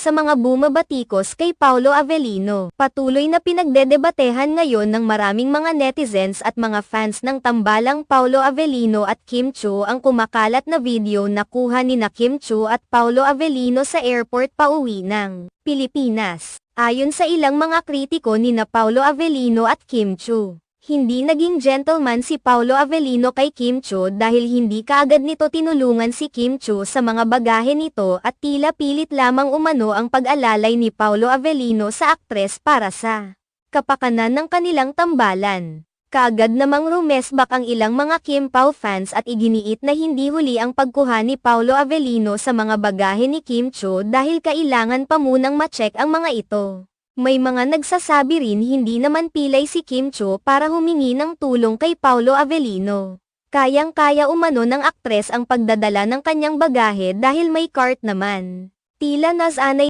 sa mga bumabatikos kay Paolo Avellino. Patuloy na pinagdedebatehan ngayon ng maraming mga netizens at mga fans ng tambalang Paolo Avellino at Kim Chiu ang kumakalat na video na kuha nina Kim Chiu at Paolo Avellino sa airport pauwi ng Pilipinas. Ayon sa ilang mga kritiko nina Paolo Avellino at Kim Chiu, hindi naging gentleman si Paolo Avellino kay Kim Chiu dahil hindi kaagad nito tinulungan si Kim Chiu sa mga bagahe nito at tila pilit lamang umano ang pag-alalay ni Paolo Avellino sa aktres para sa kapakanan ng kanilang tambalan. Kaagad namang rumesbak ang ilang mga Kim Pao fans at iginiit na hindi huli ang pagkuha ni Paolo Avellino sa mga bagahe ni Kim Chiu dahil kailangan pa munang ma-check ang mga ito. May mga nagsasabi rin hindi naman pilay si Kim Chiu para humingi ng tulong kay Paolo Avellino. Kayang-kaya umano ng aktres ang pagdadala ng kanyang bagahe dahil may cart naman. Tila nasanay